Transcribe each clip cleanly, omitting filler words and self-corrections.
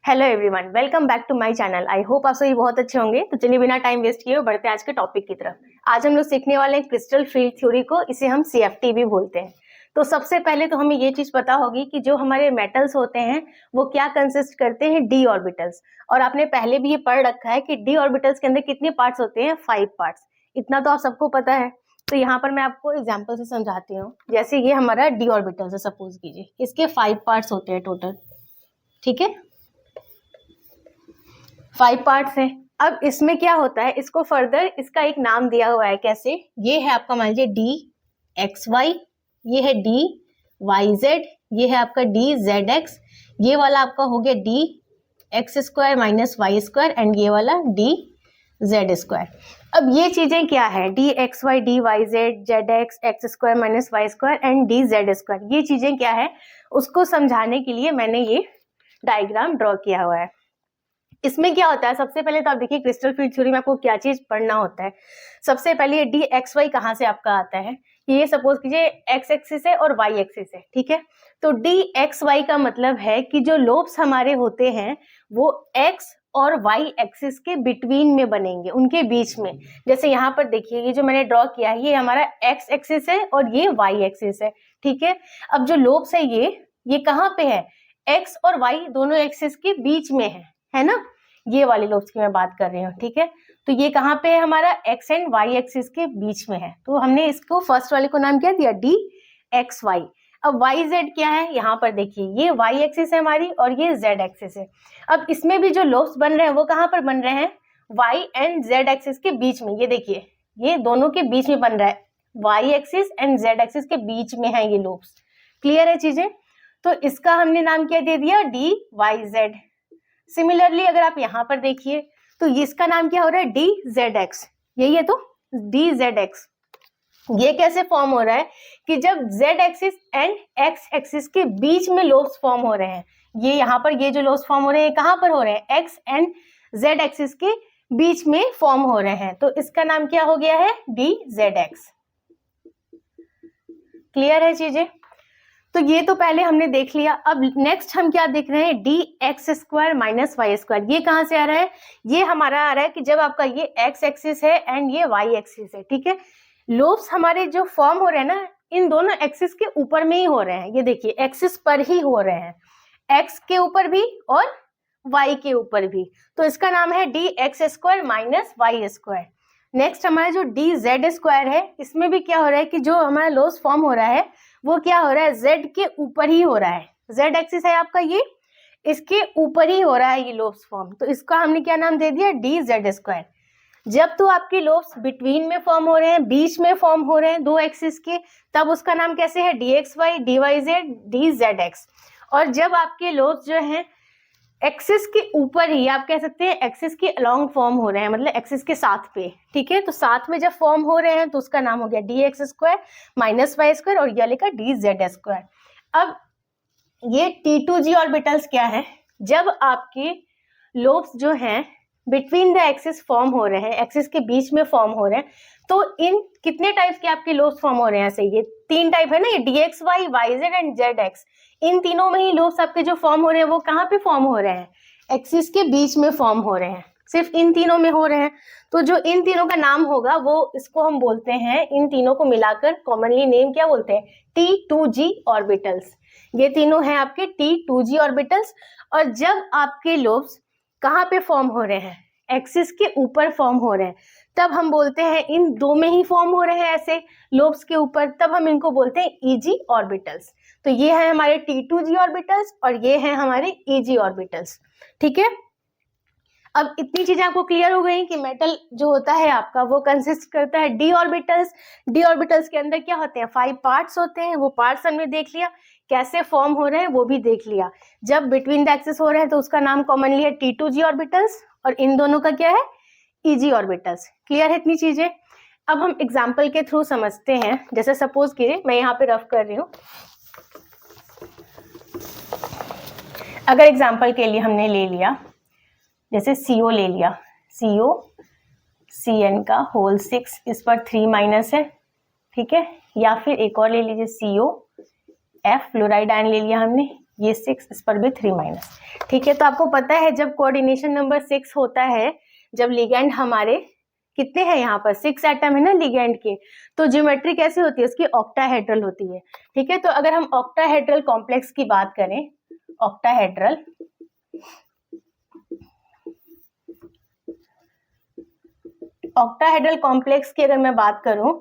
Hello everyone, welcome back to my channel. I hope आप सभी बहुत अच्छे होंगे। तो चलिए बिना टाइम वेस्ट किए बढ़ते हैं आज के टॉपिक की तरफ। आज हम लोग सीखने वाले हैं क्रिस्टल फील्ड थ्योरी को, इसे हम CFT भी बोलते हैं। तो सबसे पहले तो हमें ये चीज पता होगी कि जो हमारे मेटल्स होते हैं वो क्या कंसिस्ट करते हैं, डी ऑर्बिटल्स। और आपने पहले भी ये पढ़ रखा है कि डी ऑर्बिटल्स के अंदर कितने पार्ट्स होते हैं, 5 पार्ट्स। इतना तो आप सबको पता है। तो यहाँ पर मैं आपको एग्जाम्पल से समझाती हूँ। जैसे ये हमारा डी ऑर्बिटल है, सपोज कीजिए, इसके 5 पार्ट्स होते हैं टोटल। ठीक है, 5 पार्ट्स हैं। अब इसमें क्या होता है, इसको फर्दर इसका एक नाम दिया हुआ है। कैसे? ये है आपका, मान लीजिए DXY, ये है DYZ, ये है आपका DZX, ये वाला आपका हो गया DX² माइनस Y² एंड ये वाला DZ²। अब ये चीजें क्या है, DXY, DYZ, ZX, X² minus Y² and DZ², ये चीजें क्या है, उसको समझाने के लिए मैंने ये डायग्राम ड्रॉ किया हुआ है। इसमें क्या होता है, सबसे पहले तो आप देखिए क्रिस्टल फील्ड थ्योरी में आपको क्या चीज पढ़ना होता है। सबसे पहले ये DXY कहाँ से आपका आता है, ये सपोज कीजिए X एक्सिस है और Y एक्सिस है। ठीक है, तो DXY का मतलब है कि जो लोब्स हमारे होते हैं वो X और Y एक्सिस के बिटवीन में बनेंगे, उनके बीच में। जैसे यहाँ पर देखिए, ये जो मैंने ड्रॉ किया है ये हमारा X एक्सिस है और ये Y एक्सिस है। ठीक है, अब जो लोब्स है ये कहाँ पे है, X और Y दोनों एक्सिस के बीच में है ना। ये वाले लोब्स की मैं बात कर रही हूँ। ठीक है, तो ये कहाँ पे है, हमारा X एंड Y एक्सिस के बीच में है। तो हमने इसको फर्स्ट वाले को नाम क्या दिया, DXY। अब YZ क्या है, यहाँ पर देखिए ये Y एक्सिस है हमारी और ये Z एक्सिस है। अब इसमें भी जो लोब्स बन रहे हैं वो कहाँ पर बन रहे हैं, Y एंड Z एक्सिस के बीच में। ये देखिए, ये दोनों के बीच में बन रहा है, Y axis and Z axis के बीच में है ये लोब्स। क्लियर है चीजें? तो इसका हमने नाम क्या दे दिया, DYZ। सिमिलरली अगर आप यहाँ पर देखिए तो इसका नाम क्या हो रहा है, DZX। यही है, तो DZX। ये कैसे फॉर्म हो रहा है कि जब Z axis and X axis के बीच में लोब्स फॉर्म हो रहे हैं। ये यहाँ पर ये जो लोब्स फॉर्म हो रहे हैं कहाँ पर हो रहे हैं, X एंड Z एक्सिस के बीच में फॉर्म हो रहे हैं। तो इसका नाम क्या हो गया है, DZX। क्लियर है चीजें? तो ये तो पहले हमने देख लिया। अब नेक्स्ट हम क्या देख रहे हैं, DX² माइनस Y²। ये कहाँ से आ रहा है, ये हमारा आ रहा है कि जब आपका ये X एक्सिस है एंड ये Y एक्सिस है। ठीक है, लोब्स हमारे जो फॉर्म हो रहे हैं ना, इन दोनों एक्सिस के ऊपर में ही हो रहे हैं। ये देखिए एक्सिस पर ही हो रहे हैं, X के ऊपर भी और Y के ऊपर भी। तो इसका नाम है DX² माइनस Y²। नेक्स्ट हमारा जो DZ² है, इसमें भी क्या हो रहा है कि जो हमारा लोब्स फॉर्म हो रहा है वो क्या हो रहा है, Z के ऊपर ही हो रहा है। Z एक्सिस है आपका ये, इसके ऊपर ही हो रहा है ये लोब्स फॉर्म। तो इसका हमने क्या नाम दे दिया, DZ²। जब तो आपके लोब्स बिटवीन में फॉर्म हो रहे हैं, बीच में फॉर्म हो रहे हैं दो एक्सिस के, तब उसका नाम कैसे है, DXY, DYZ, DZX। और जब आपके लोब्स जो हैं एक्सिस के ऊपर ही, आप कह सकते हैं एक्सिस के अलोंग फॉर्म हो रहे हैं, मतलब एक्सिस के साथ पे। ठीक है, तो साथ में जब फॉर्म हो रहे हैं तो उसका नाम हो गया DX² माइनस Y² और ये लिखा DZ²। अब ये T2G ऑर्बिटल्स क्या है, जब आपके लोब्स जो हैं बिटवीन द एक्सिस फॉर्म हो रहे हैं, एक्सिस के बीच में फॉर्म हो रहे हैं, तो इन कितने टाइप्स के आपके लोब्स फॉर्म हो रहे हैं, ऐसे ये 3 टाइप है ना, ये DXY, YZ एंड ZX। इन तीनों में ही लोब्स आपके जो फॉर्म हो रहे हैं वो कहाँ पे फॉर्म हो रहे हैं, एक्सिस के बीच में फॉर्म हो रहे हैं, सिर्फ इन तीनों में हो रहे हैं। तो जो इन तीनों का नाम होगा वो, इसको हम बोलते हैं, इन तीनों को मिलाकर कॉमनली नेम क्या बोलते हैं, T2G ऑर्बिटल्स। ये तीनों हैं आपके T2G ऑर्बिटल्स। और जब आपके लोब्स कहाँ पे फॉर्म हो रहे हैं, एक्सिस के ऊपर फॉर्म हो रहे हैं, तब हम बोलते हैं, इन दो में ही फॉर्म हो रहे हैं ऐसे लोब्स के ऊपर, तब हम इनको बोलते हैं EG ऑर्बिटल्स। तो ये है हमारे T2G ऑर्बिटल्स और ये है हमारे EG ऑर्बिटल्स। ठीक है, अब इतनी चीजें आपको क्लियर हो गई कि मेटल जो होता है आपका वो कंसिस्ट करता है डी ऑर्बिटल्स। डी ऑर्बिटल्स के अंदर क्या होते हैं, 5 पार्ट्स होते हैं। वो पार्ट्स हमने देख लिया, कैसे फॉर्म हो रहे हैं वो भी देख लिया। जब बिटवीन द एक्सिस हो रहे हैं तो उसका नाम कॉमनली है T2G ऑर्बिटल्स और इन दोनों का क्या है, EG ऑर्बिटल्स। क्लियर है इतनी चीजें? अब हम एग्जाम्पल के थ्रू समझते हैं। जैसे सपोज कीजिए मैं यहाँ पे रफ कर रही हूँ, अगर एग्जाम्पल के लिए हमने ले लिया, जैसे CO ले लिया, CO CN का होल 6, इस पर 3 माइनस है। ठीक है, या फिर एक और ले लीजिए, CO F फ्लोराइड आयन ले लिया हमने, ये 6, इस पर भी 3 माइनस। ठीक है, तो आपको पता है जब कोऑर्डिनेशन नंबर 6 होता है, जब लिगेंड हमारे कितने हैं, यहाँ पर 6 एटम है ना लिगेंड के, तो ज्योमेट्री कैसी होती है उसकी, ऑक्टाहेड्रल होती है। ठीक है, तो अगर हम ऑक्टाहेड्रल कॉम्प्लेक्स की बात करें, ऑक्टाहेड्रल कॉम्प्लेक्स की अगर मैं बात करूं,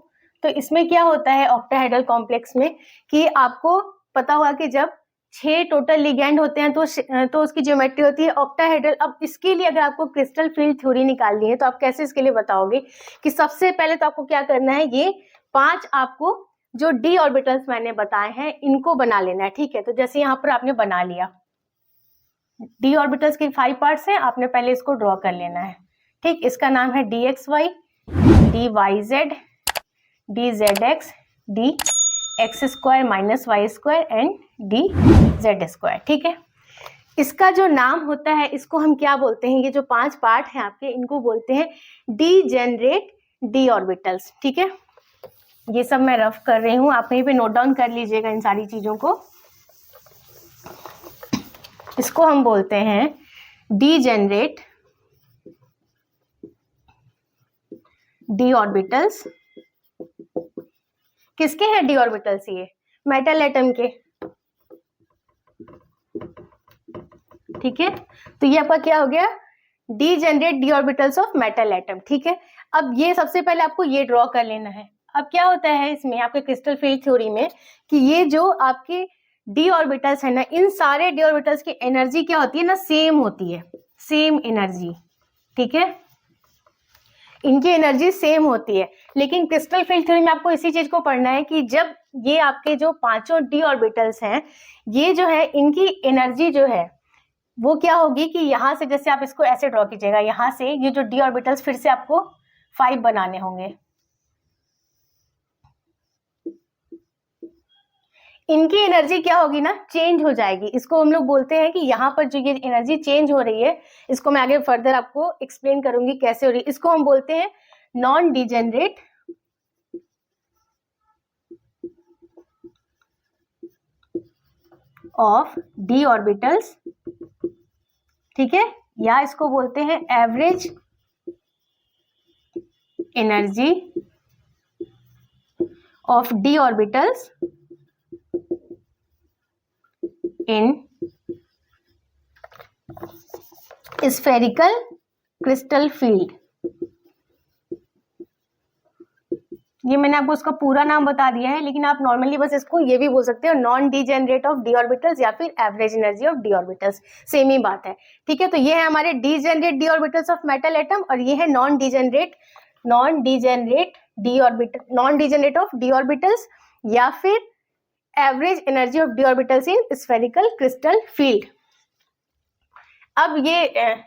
तो इसमें क्या होता है ऑक्टाहेड्रल कॉम्प्लेक्स में, कि आपको पता होगा कि जब 6 टोटल लिगेंड होते हैं तो उसकी ज्योमेट्री होती है ऑक्टाहेड्रल। अब इसके लिए अगर आपको क्रिस्टल फील्ड थ्योरी निकालनी है तो आप कैसे इसके लिए बताओगे, कि सबसे पहले तो आपको क्या करना है, ये 5 आपको जो डी ऑर्बिटल्स मैंने बताए हैं इनको बना लेना है। ठीक है, तो जैसे यहाँ पर आपने बना लिया, डी ऑर्बिटल्स के 5 पार्ट्स हैं, आपने पहले इसको ड्रॉ कर लेना है। ठीक, इसका नाम है D X Y, D Y Z, D Z X, D X square minus Y square and D Z square. ठीक है, इसका जो नाम होता है इसको हम क्या बोलते हैं, ये जो 5 पार्ट हैं आपके, इनको बोलते हैं डीजेनरेट डी ऑर्बिटल्स। ठीक है, ये सब मैं रफ कर रही हूँ, आप यहीं पे नोट डाउन कर लीजिएगा इन सारी चीजों को। इसको हम बोलते हैं डीजेनरेट डी ऑर्बिटल्स। किसके हैं डी ऑर्बिटल्स, ये मेटल एटम के। ठीक है, तो ये आपका क्या हो गया, degenerate D orbitals of metal atom. ठीक है, अब ये सबसे पहले आपको ये ड्रॉ कर लेना है। अब क्या होता है इसमें आपके क्रिस्टल फील्ड थ्योरी में, कि ये जो आपके डी ऑर्बिटल्स है ना, इन सारे डी ऑर्बिटल्स की एनर्जी क्या होती है ना, सेम होती है, सेम एनर्जी। ठीक है, इनकी एनर्जी सेम होती है, लेकिन क्रिस्टल फील्ड थ्योरी में आपको इसी चीज को पढ़ना है कि जब ये आपके जो 5 डी ऑर्बिटल्स हैं, ये जो है इनकी एनर्जी जो है वो क्या होगी, कि यहाँ से जैसे आप इसको ऐसे ड्रॉ कीजिएगा, यहाँ से ये जो डी ऑर्बिटल्स फिर से आपको 5 बनाने होंगे, इनकी एनर्जी क्या होगी ना, चेंज हो जाएगी। इसको हम लोग बोलते हैं कि यहाँ पर जो ये एनर्जी चेंज हो रही है, इसको मैं आगे फर्दर आपको एक्सप्लेन करूंगी कैसे हो रही है, इसको हम बोलते हैं non degenerate of D orbitals. ठीक है, या इसको बोलते हैं average energy of D orbitals in spherical crystal field. ये मैंने आपको उसका पूरा नाम बता दिया है, लेकिन आप नॉर्मली बस इसको ये भी बोल सकते हो non degenerate of D orbitals या फिर average energy of D orbitals, same ही बात है। ठीक है, तो ये है हमारे degenerate D orbitals of metal atom, और ये है non degenerate of D orbitals या फिर average energy of D orbitals in spherical crystal field. अब ये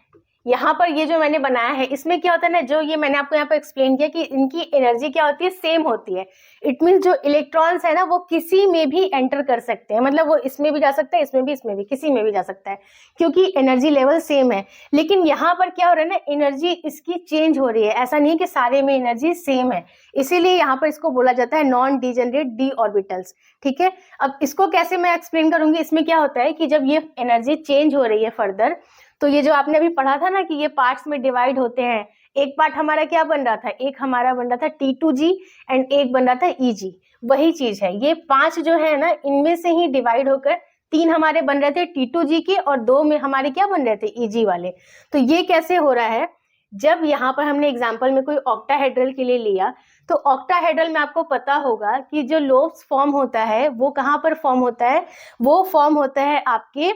यहाँ पर ये जो मैंने बनाया है, इसमें क्या होता है ना, जो ये मैंने आपको यहाँ पर एक्सप्लेन किया कि इनकी एनर्जी क्या होती है, सेम होती है। इट मीन्स जो इलेक्ट्रॉन्स है ना, वो किसी में भी एंटर कर सकते हैं, मतलब वो इसमें भी जा सकता है, इसमें भी, किसी में भी जा सकता है, क्योंकि एनर्जी लेवल सेम है। लेकिन यहाँ पर क्या हो रहा है ना, एनर्जी इसकी चेंज हो रही है, ऐसा नहीं कि सारे में एनर्जी सेम है, इसीलिए यहाँ पर इसको बोला जाता है नॉन डीजेनरेट डी ऑर्बिटल्स। ठीक है, अब इसको कैसे मैं एक्सप्लेन करूंगी, इसमें क्या होता है कि जब ये एनर्जी चेंज हो रही है फर्दर, तो ये जो आपने अभी पढ़ा था ना कि ये पार्ट्स में डिवाइड होते हैं, एक पार्ट हमारा क्या बन रहा था, एक हमारा बन रहा था T2G एंड एक बन रहा था EG, वही चीज है। ये 5 जो है ना, इनमें से ही डिवाइड होकर 3 हमारे बन रहे थे T2G के और 2 में हमारे क्या बन रहे थे, EG वाले। तो ये कैसे हो रहा है, जब यहाँ पर हमने एग्जाम्पल में कोई ऑक्टाहेड्रल के लिए लिया, तो ऑक्टाहेड्रल में आपको पता होगा कि जो लोब्स फॉर्म होता है वो कहाँ पर फॉर्म होता है, वो फॉर्म होता है आपके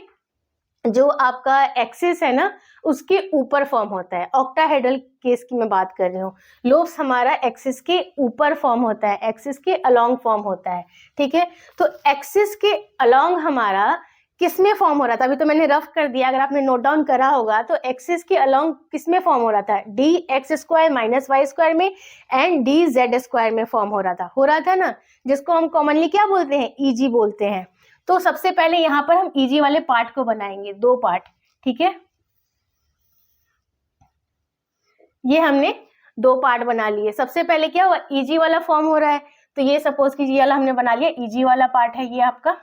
जो आपका एक्सिस है ना, उसके ऊपर फॉर्म होता है। ऑक्टाहेड्रल केस की मैं बात कर रही हूँ, लोब्स हमारा एक्सिस के ऊपर फॉर्म होता है, एक्सिस के अलोंग फॉर्म होता है। ठीक है, तो एक्सिस के अलोंग हमारा किस में फॉर्म हो रहा था, अभी तो मैंने रफ कर दिया, अगर आपने नोट डाउन करा होगा तो एक्सिस के अलोंग किस में फॉर्म हो रहा था, D X square minus Y square में एंड डी जेड स्क्वायर में फॉर्म हो रहा था ना, जिसको हम कॉमनली क्या बोलते हैं, EG बोलते हैं। तो सबसे पहले यहाँ पर हम EG वाले पार्ट को बनाएंगे, 2 पार्ट। ठीक है, ये हमने 2 पार्ट बना लिए। सबसे पहले क्या हुआ, EG वाला फॉर्म हो रहा है, तो ये सपोज कीजिए वाला हमने बना लिया, EG वाला पार्ट है ये आपका।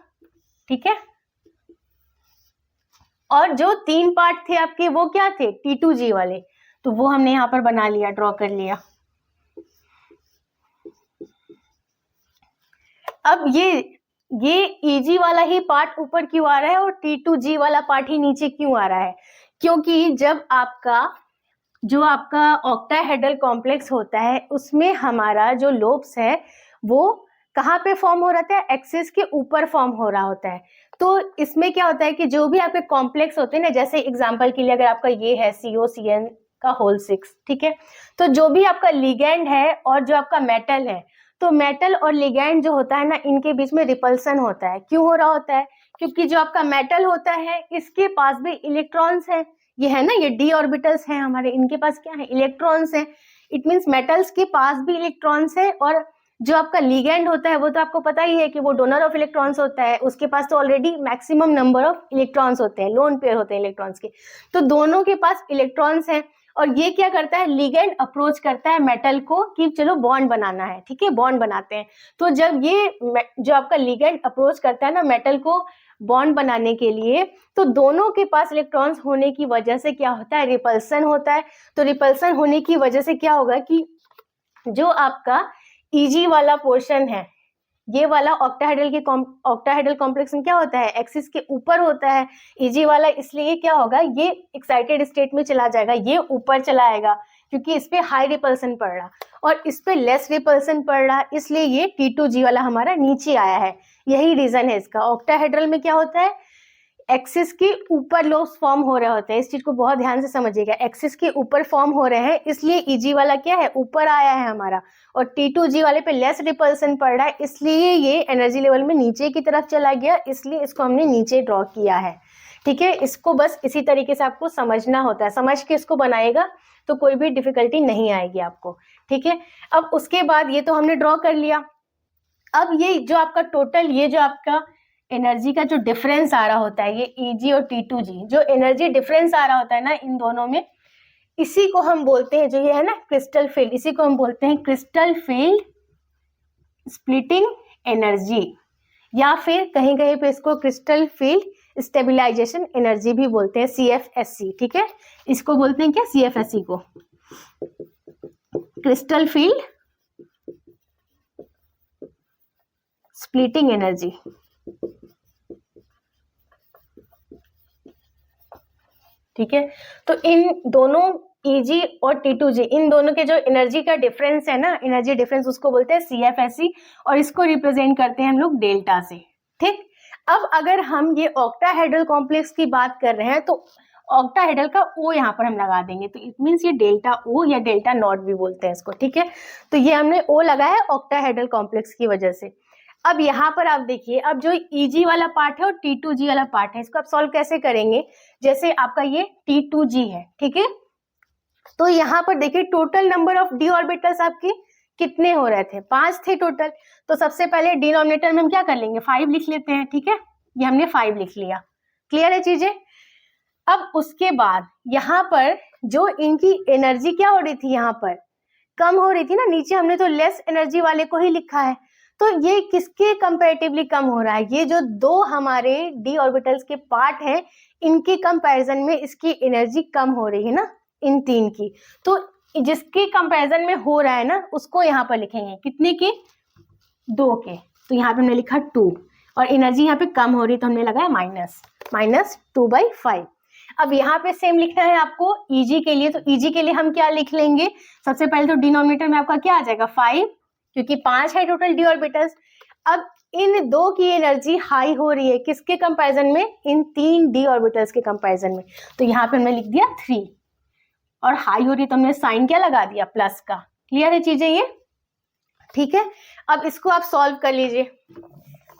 ठीक है, और जो 3 पार्ट थे आपके वो क्या थे, T2G वाले, तो वो हमने यहाँ पर बना लिया, ड्रॉ कर लिया। अब ये EG वाला ही पार्ट ऊपर क्यों आ रहा है और T2G वाला पार्ट ही नीचे क्यों आ रहा है, क्योंकि जब जो आपका ऑक्टाहेड्रल कॉम्प्लेक्स होता है उसमें हमारा जो लोब्स है वो कहाँ पे फॉर्म हो रहा है, एक्सिस के ऊपर फॉर्म हो रहा होता है। तो इसमें क्या होता है कि जो भी आपके कॉम्प्लेक्स होते हैं ना, जैसे एग्जांपल के लिए अगर आपका ये है COCN का होल 6, ठीक है, तो जो भी आपका लिगेंड है और जो आपका मेटल है, तो मेटल और लिगेंड जो होता है ना, इनके बीच में रिपल्सन होता है। क्यों हो रहा होता है, क्योंकि जो आपका मेटल होता है इसके पास भी इलेक्ट्रॉन्स है, ये है ना, ये d ऑर्बिटल्स हैं हमारे, इनके पास क्या है, इलेक्ट्रॉन्स है। इट मींस मेटल्स के पास भी इलेक्ट्रॉन्स है, और जो आपका लिगेंड होता है वो तो आपको पता ही है कि वो डोनर ऑफ इलेक्ट्रॉन्स होता है, उसके पास तो already maximum number of electrons होते हैं, लोन पेयर होते हैं इलेक्ट्रॉन्स के, तो दोनों के पास इलेक्ट्रॉन्स हैं। और ये क्या करता है, लिगेंड अप्रोच करता है मेटल को कि चलो बॉन्ड बनाना है, ठीक है, बॉन्ड बनाते हैं। तो जब ये जो आपका लिगेंड अप्रोच करता है ना मेटल को बॉन्ड बनाने के लिए, तो दोनों के पास इलेक्ट्रॉन्स होने की वजह से क्या होता है, रिपल्सन होता है। तो रिपल्सन होने की वजह से क्या होगा कि जो आपका EG वाला पोर्शन है, ये वाला ऑक्टाहेड्रल कॉम्प्लेक्स में क्या होता है, एक्सिस के ऊपर होता है। EG वाला इसलिए क्या होगा, ये एक्साइटेड स्टेट में चला जाएगा, ये ऊपर चला आएगा क्योंकि इस पे हाई रिपल्सन पड़ रहा और इस पे लेस रिपल्सन पड़ रहा, इसलिए ये T2G वाला हमारा नीचे आया है। यही रीजन है इसका। ऑक्टाहेड्रल में क्या होता है, एक्सिस के ऊपर लोब्स फॉर्म हो रहे होते हैं, इस चीज को बहुत ध्यान से समझिएगा, एक्सिस के ऊपर फॉर्म हो रहे हैं, इसलिए EG वाला क्या है, ऊपर आया है हमारा, और T2G वाले पे लेस रिपल्सन पड़ रहा है, इसलिए ये एनर्जी लेवल में नीचे की तरफ चला गया, इसलिए इसको हमने नीचे ड्रॉ किया है। ठीक है, इसको बस इसी तरीके से आपको समझना होता है, समझ के इसको बनाएगा तो कोई भी डिफिकल्टी नहीं आएगी आपको। ठीक है, अब उसके बाद ये तो हमने ड्रॉ कर लिया। अब ये जो आपका टोटल, ये जो आपका एनर्जी का जो डिफरेंस आ रहा होता है, ये EG और T2G, जो एनर्जी डिफरेंस आ रहा होता है ना इन दोनों में, इसी को हम बोलते हैं, जो ये है ना क्रिस्टल फील्ड, इसी को हम बोलते हैं क्रिस्टल फील्ड स्प्लिटिंग एनर्जी, या फिर कहीं कहीं पे इसको क्रिस्टल फील्ड स्टेबिलाईजेशन एनर्जी भी बोलते हैं, CFSE। ठीक है, इसको बोलते हैं क्या, CFSE को, क्रिस्टल फील्ड स्प्लिटिंग एनर्जी। ठीक है, तो इन दोनों EG और T2G, इन दोनों के जो एनर्जी का डिफरेंस है ना, एनर्जी डिफरेंस, उसको बोलते हैं CFSE, और इसको रिप्रेजेंट करते हैं हम लोग डेल्टा से। ठीक, अब अगर हम ये ऑक्टाहेड्रल कॉम्प्लेक्स की बात कर रहे हैं तो ऑक्टाहेड्रल का O यहाँ पर हम लगा देंगे, तो इट मीन्स ये डेल्टा O या डेल्टा नॉट भी बोलते हैं इसको। ठीक है, तो ये हमने O लगाया ऑक्टाहेड्रल कॉम्प्लेक्स की वजह से। अब यहाँ पर आप देखिए, अब जो EG वाला पार्ट है और T2G वाला पार्ट है, इसको आप सॉल्व कैसे करेंगे, जैसे आपका ये T2G है, ठीक है, तो यहाँ पर देखिए total number of d orbitals आपके कितने हो रहे थे, 5 थे टोटल। तो सबसे पहले डिनोमिनेटर में हम क्या कर लेंगे, 5 लिख लेते हैं। ठीक है, ये हमने 5 लिख लिया, क्लियर है चीजें। अब उसके बाद यहाँ पर जो इनकी एनर्जी क्या हो रही थी, यहाँ पर कम हो रही थी ना, नीचे हमने तो लेस एनर्जी वाले को ही लिखा है, तो ये किसके कंपैरेटिवली कम हो रहा है, ये जो दो हमारे d ऑर्बिटल्स के पार्ट हैं इनके कंपैरिजन में इसकी एनर्जी कम हो रही है ना, इन तीन की। तो जिसके कंपैरिजन में हो रहा है ना उसको यहाँ पर लिखेंगे, कितने के, 2 के, तो यहाँ पे हमने लिखा 2, और एनर्जी यहाँ पे कम हो रही तो हमने लगाया -2/5। अब यहाँ पे सेम लिखना है आपको EG के लिए, तो EG के लिए हम क्या लिख लेंगे, सबसे पहले तो डिनोमिनेटर में आपका क्या आ जाएगा, 5, क्योंकि 5 है टोटल d ऑर्बिटल्स। अब इन दो की एनर्जी हाई हो रही है किसके कंपैरिजन में, इन 3 d ऑर्बिटल्स के कंपैरिजन में, तो यहाँ पे हमने लिख दिया 3, और हाई हो रही है तो हमने साइन क्या लगा दिया, प्लस का। क्लियर है चीजें ये, ठीक है। अब इसको आप सॉल्व कर लीजिए।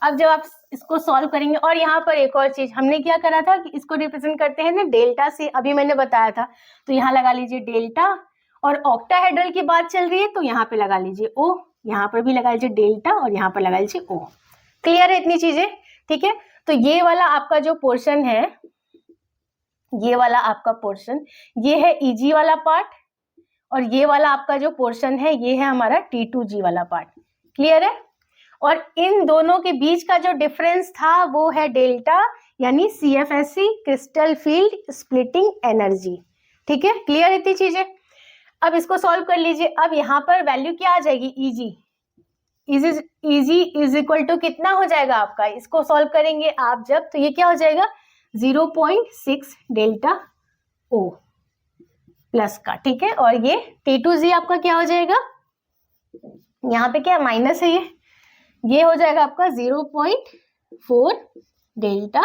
अब जब आप इसको सॉल्व करेंगे, और यहाँ पर एक और चीज हमने क्या करा था कि इसको रिप्रेजेंट करते हैं ना डेल्टा से, अभी मैंने बताया था, तो यहाँ लगा लीजिए डेल्टा, और ऑक्टाहेड्रल की बात चल रही है तो यहाँ पे लगा लीजिए O, यहाँ पर भी लगा लीजिए डेल्टा, और यहाँ पर लगा लीजिए O। क्लियर है इतनी चीजें, ठीक है। तो ये वाला आपका जो पोर्शन है, ये वाला आपका पोर्शन, ये है EG वाला पार्ट, और ये वाला आपका जो पोर्शन है ये है हमारा T2G वाला पार्ट। क्लियर है, और इन दोनों के बीच का जो डिफरेंस था वो है डेल्टा, यानी CFSE crystal field splitting energy. ठीक है, क्लियर इतनी चीजें। अब इसको सॉल्व कर लीजिए। अब यहाँ पर वैल्यू क्या आ जाएगी, Eg इज इक्वल टू कितना हो जाएगा आपका, इसको सॉल्व करेंगे आप जब, तो ये क्या हो जाएगा 0.6 डेल्टा ओ प्लस का। ठीक है, और ये T2G आपका क्या हो जाएगा, यहाँ पे क्या माइनस है, ये हो जाएगा आपका 0.4 डेल्टा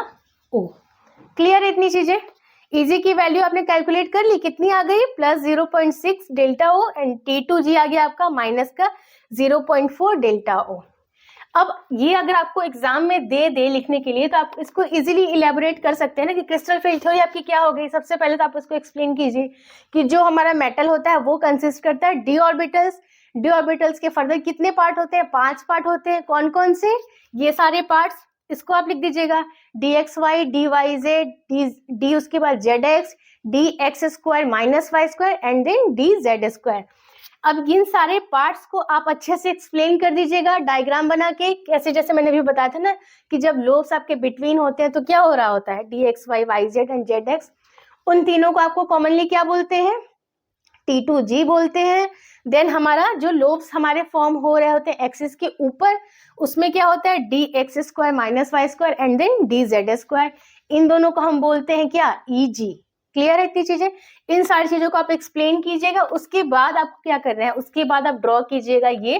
ओ। क्लियर है इतनी चीजें। Eg की वैल्यू आपने कैलकुलेट कर ली, कितनी आ गई, plus 0.6 delta O, and T2G आ गया आपका माइनस का 0.4 डेल्टा ओ। अब ये अगर आपको एग्जाम में दे लिखने के लिए, तो आप इसको इजीली इलेबोरेट कर सकते हैं ना कि क्रिस्टल फील्ड थ्योरी आपकी क्या हो गई। सबसे पहले तो आप उसको एक्सप्लेन कीजिए कि जो हमारा मेटल होता है वो कंसिस्ट करता है डी ऑर्बिटल्स। डी ऑर्बिटल्स के फर्दर कितने पार्ट होते हैं, 5 पार्ट होते हैं। कौन कौन से, ये सारे पार्ट्स, इसको आप लिख दीजिएगा dxy dyz d उसके बाद zx dx square minus Y square and then dz square. अब इन सारे पार्ट्स को आप अच्छे से एक्सप्लेन कर दीजिएगा डायग्राम बना के, कैसे जैसे मैंने अभी बताया था ना कि जब लोब्स आपके बिटवीन होते हैं तो क्या हो रहा होता है, dxy yz एंड zx। उन तीनों को आपको कॉमनली क्या बोलते हैं, T2G बोलते हैं। देन हमारा जो लोब्स हमारे फॉर्म हो रहे होते हैं एक्सिस के ऊपर, उसमें क्या होता है dx square minus Y square and then dz square. इन दोनों को हम बोलते हैं क्या, Eg। क्लियर है इतनी चीजें। इन सारी चीजों को आप एक्सप्लेन कीजिएगा। उसके बाद आपको क्या करना है, उसके बाद आप ड्रॉ कीजिएगा ये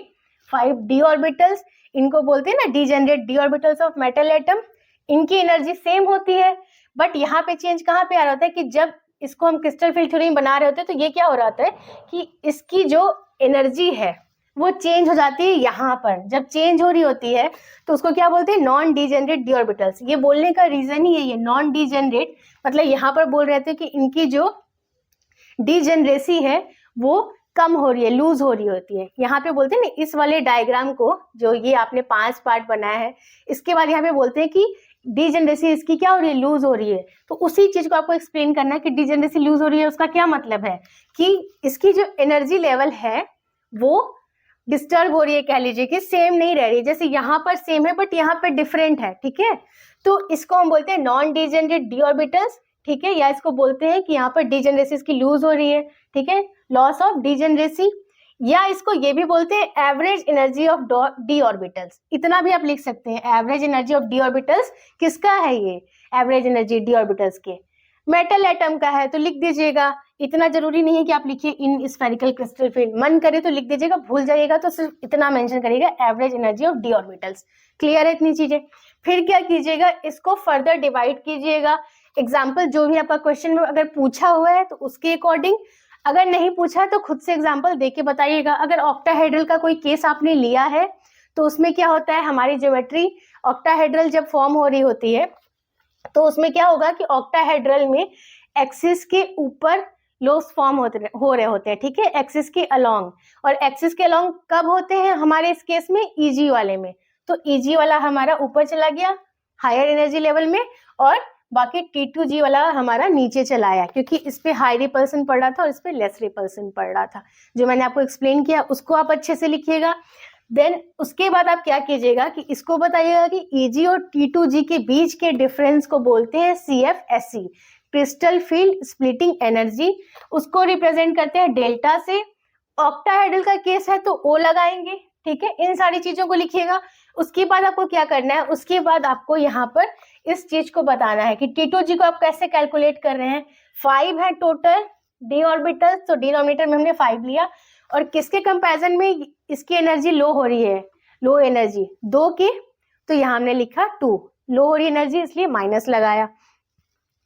5 d ऑर्बिटल्स, इनको बोलते हैं ना degenerate d orbitals of metal atom. इनकी एनर्जी सेम होती है, बट यहाँ पे चेंज कहाँ पे आ रहा होता है कि जब इसको हम क्रिस्टल फील्ड थ्योरी बना रहे होते हैं तो ये क्या हो रहा होता है कि इसकी जो एनर्जी है वो चेंज हो जाती है। यहाँ पर जब चेंज हो रही होती है तो उसको क्या बोलते हैं, नॉन डीजेनरेट डी ऑर्बिटल्स। ये बोलने का रीजन ही है ये नॉन डीजेनरेट, मतलब यहाँ पर बोल रहे थे कि इनकी जो डीजेनरेसी है वो कम हो रही है, लूज हो रही होती है। यहाँ पे बोलते हैं ना इस वाले डायग्राम को, जो ये आपने 5 पार्ट बनाया है, इसके बाद यहाँ पे बोलते हैं कि डीजेनरेसी इसकी क्या हो रही है, लूज हो रही है। तो उसी चीज को आपको एक्सप्लेन करना है कि डीजेनरेसी लूज हो रही है, उसका क्या मतलब है कि इसकी जो एनर्जी लेवल है वो डिस्टर्ब हो रही है, कह लीजिए कि सेम नहीं रह रही है। जैसे यहाँ पर सेम है बट यहाँ पर डिफरेंट है। ठीक है, तो इसको हम बोलते हैं नॉन डीजेनरेट डी ऑर्बिटल्स। ठीक है, या इसको बोलते हैं कि यहाँ पर डीजेनरेसी इसकी लूज हो रही है। ठीक है, लॉस ऑफ डीजेनरेसी, या इसको ये भी बोलते हैं average energy of D orbitals. इतना भी आप लिख सकते हैं, average energy of D orbitals किसका है, ये एवरेज एनर्जी डी ऑर्बिटल्स के मेटल एटम का है, तो लिख दीजिएगा। इतना जरूरी नहीं है कि आप लिखिए इन स्फेरिकल क्रिस्टल फील्ड, मन करे तो लिख दीजिएगा, भूल जाइएगा तो सिर्फ इतना मेंशन करिएगा average energy of D orbitals. Clear है इतनी चीजें। फिर क्या कीजिएगा, इसको फर्दर डिवाइड कीजिएगा। एग्जाम्पल जो भी आपका क्वेश्चन में अगर पूछा हुआ है तो उसके अकॉर्डिंग, अगर नहीं पूछा तो खुद से एग्जाम्पल दे के बताइएगा। अगर ऑक्टाहेड्रल का कोई केस आपने लिया है तो उसमें क्या होता है, हमारी ज्योमेट्री ऑक्टाहेड्रल जब फॉर्म हो रही होती है तो उसमें क्या होगा कि ऑक्टाहेड्रल में एक्सिस के ऊपर लोब्स फॉर्म हो रहे होते हैं। ठीक है, एक्सिस के अलोंग, और एक्सिस के अलोंग कब होते हैं हमारे इस केस में, Eg वाले में। तो Eg वाला हमारा ऊपर चला गया हायर एनर्जी लेवल में, और बाकी T2G वाला हमारा नीचे चला आया, क्योंकि इस पे हाई रिपल्सन पड़ रहा था और इस पे लेस रिपल्सन पड़ रहा था। जो मैंने आपको एक्सप्लेन किया उसको आप अच्छे से लिखिएगा। देन उसके बाद आप क्या कीजिएगा कि इसको बताइएगा कि Eg और T2G के बीच के डिफरेंस को बोलते हैं CFSE, crystal field splitting energy. उसको रिप्रेजेंट करते हैं डेल्टा से। ऑक्टाहेड्रल का केस है तो O लगाएंगे। ठीक है, इन सारी चीजों को लिखिएगा। उसके बाद आपको क्या करना है, उसके बाद आपको यहाँ पर इस चीज को बताना है कि T2G को आप कैसे कैलकुलेट कर रहे हैं। 5 है टोटल डी ऑर्बिटल, तो डिनोमिनेटर में हमने 5 लिया, और किसके कंपैरिजन में इसकी एनर्जी लो हो रही है, लो एनर्जी 2 की, तो यहाँ हमने लिखा 2, लो हो रही एनर्जी इसलिए माइनस लगाया।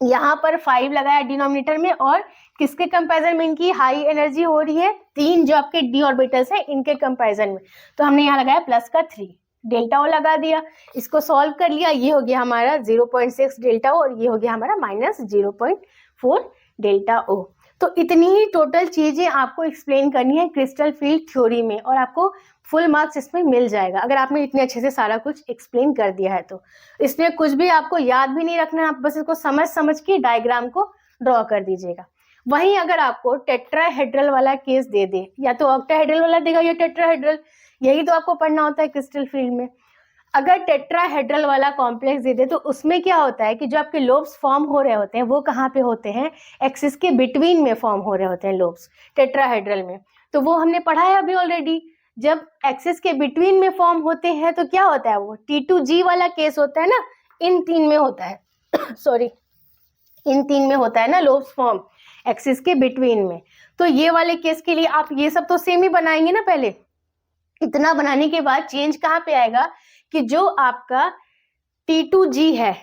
यहाँ पर 5 लगाया डिनोमिनेटर में, और किसके कंपैरिजन में इनकी हाई एनर्जी हो रही है, 3 जो आपके डी ऑर्बिटल्स हैं इनके कंपैरिजन में, तो हमने यहाँ लगाया प्लस का 3, डेल्टा ओ लगा दिया। इसको सॉल्व कर लिया, ये हो गया हमारा 0.6 डेल्टा ओ, और ये हो गया हमारा माइनस 0.4 डेल्टा ओ। तो इतनी ही टोटल चीजें आपको एक्सप्लेन करनी है क्रिस्टल फील्ड थ्योरी में, और आपको फुल मार्क्स इसमें मिल जाएगा अगर आपने इतने अच्छे से सारा कुछ एक्सप्लेन कर दिया है। तो इसमें कुछ भी आपको याद भी नहीं रखना है, आप बस इसको समझ के डायग्राम को ड्रॉ कर दीजिएगा। वहीं अगर आपको टेट्राहेड्रल वाला केस दे दे, या तो ऑक्टाहेड्रल वाला देगा या टेट्राहेड्रल, यही तो आपको पढ़ना होता है क्रिस्टल फील्ड में। अगर टेट्राहेड्रल वाला कॉम्प्लेक्स दे दे तो उसमें क्या होता है कि जो आपके लोब्स फॉर्म हो रहे होते हैं वो कहाँ पे होते हैं, एक्सिस के बिटवीन में फॉर्म हो रहे होते हैं लोब्स टेट्राहेड्रल में। तो वो हमने पढ़ा है अभी ऑलरेडी, जब एक्सिस के बिटवीन में फॉर्म होते हैं तो क्या होता है, वो T2G वाला केस होता है ना, इन तीन में होता है सॉरी इन तीन में होता है ना लोब्स फॉर्म एक्सिस के बिटवीन में। तो ये वाले केस के लिए आप ये सब तो सेम ही बनाएंगे ना, पहले इतना बनाने के बाद चेंज कहाँ पे आएगा कि जो आपका T2G है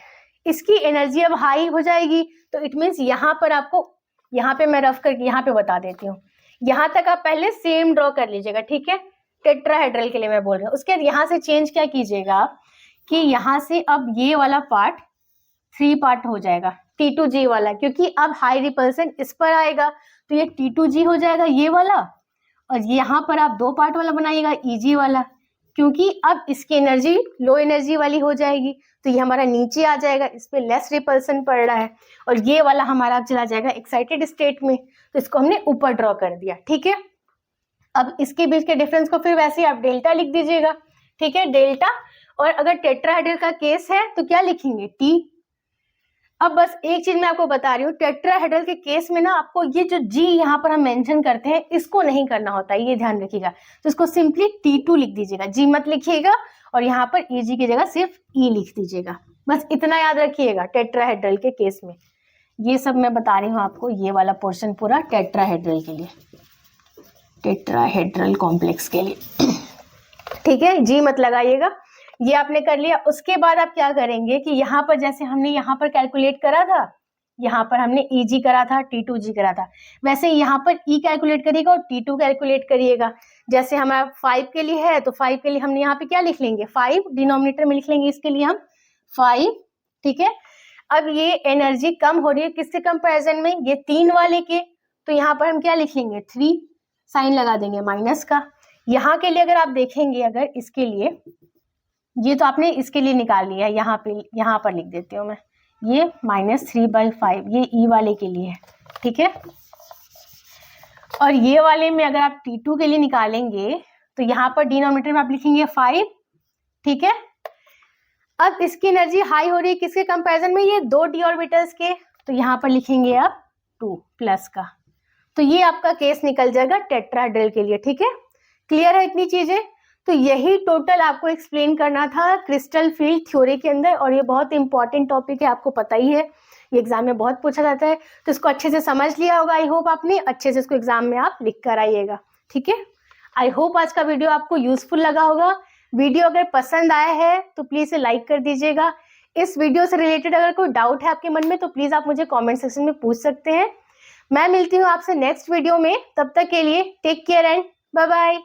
इसकी एनर्जी अब हाई हो जाएगी। तो इट मीन्स यहाँ पर आपको, यहाँ पे मैं रफ करके यहाँ पे बता देती हूँ, यहाँ तक आप पहले सेम ड्रॉ कर लीजिएगा, ठीक है, टेट्राहेड्रल के लिए मैं बोल रही हूँ। उसके बाद यहाँ से चेंज क्या कीजिएगा आप कि यहाँ से अब ये वाला पार्ट 3 पार्ट हो जाएगा T2G वाला, क्योंकि अब हाई रिपल्सन इस पर आएगा तो ये T2G हो जाएगा ये वाला, और यहाँ पर आप 2 पार्ट वाला बनाइएगा EG वाला, क्योंकि अब इसकी एनर्जी लो एनर्जी वाली हो जाएगी तो ये हमारा नीचे आ जाएगा, इस पे लेस रिपल्सन पड़ रहा है, और ये वाला हमारा चला जाएगा एक्साइटेड स्टेट में, तो इसको हमने ऊपर ड्रॉ कर दिया, ठीक है। अब इसके बीच के डिफरेंस को फिर वैसे ही आप डेल्टा लिख दीजिएगा, ठीक है, डेल्टा। और अगर टेट्राहेड्रल का केस है तो क्या लिखेंगे, T। अब बस एक चीज मैं आपको बता रही हूँ, टेट्राहेड्रल के केस में ना आपको ये जो G यहाँ पर हम मेंशन करते हैं इसको नहीं करना होता है, ये ध्यान रखिएगा। तो इसको सिंपली T2 लिख दीजिएगा, G मत लिखिएगा, और यहाँ पर EG की जगह सिर्फ E लिख दीजिएगा, बस इतना याद रखिएगा टेट्राहेड्रल के केस में। ये सब मैं बता रही हूँ आपको, ये वाला पोर्शन पूरा टेट्राहेड्रल के लिए, टेट्राहेड्रल कॉम्प्लेक्स के लिए ठीक है, G मत लगाइएगा। ये आपने कर लिया। उसके बाद आप क्या करेंगे कि यहाँ पर जैसे हमने यहाँ पर कैलकुलेट करा था, यहाँ पर हमने EG करा था, T2G करा था, वैसे यहाँ पर E कैलकुलेट करिएगा और T2 कैलकुलेट करिएगा। जैसे हमारा 5 के लिए है तो 5 के लिए हमने यहाँ पे क्या लिख लेंगे, 5 डिनोमिनेटर में लिख लेंगे, इसके लिए हम 5, ठीक है। अब ये एनर्जी कम हो रही है किसके कंपेरिजन में, ये 3 वाले के, तो यहाँ पर हम क्या लिख लेंगे, 3 साइन लगा देंगे माइनस का। यहाँ के लिए अगर आप देखेंगे, अगर इसके लिए, ये तो आपने इसके लिए निकाल लिया है, यहाँ पर लिख देती हूँ मैं, ये -3/5 ये E वाले के लिए है, ठीक है। और ये वाले में अगर आप T2 के लिए निकालेंगे तो यहाँ पर डिनोमिनेटर में आप लिखेंगे 5, ठीक है। अब इसकी एनर्जी हाई हो रही है किसके कंपैरिजन में, ये 2 d ऑर्बिटल्स के, तो यहाँ पर लिखेंगे आप 2 प्लस का। तो ये आपका केस निकल जाएगा टेट्राहेड्रल के लिए, ठीक है। क्लियर है इतनी चीजें। तो यही टोटल आपको एक्सप्लेन करना था क्रिस्टल फील्ड थ्योरी के अंदर, और ये बहुत इंपॉर्टेंट टॉपिक है, आपको पता ही है, ये एग्जाम में बहुत पूछा जाता है, तो इसको अच्छे से समझ लिया होगा। आई होप आपने अच्छे से इसको एग्जाम में आप लिख कर आइएगा, ठीक है। आई होप आज का वीडियो आपको यूजफुल लगा होगा। वीडियो अगर पसंद आया है तो प्लीज इसे लाइक कर दीजिएगा। इस वीडियो से रिलेटेड अगर कोई डाउट है आपके मन में तो प्लीज आप मुझे कॉमेंट सेक्शन में पूछ सकते हैं। मैं मिलती हूँ आपसे नेक्स्ट वीडियो में, तब तक के लिए take care and bye bye.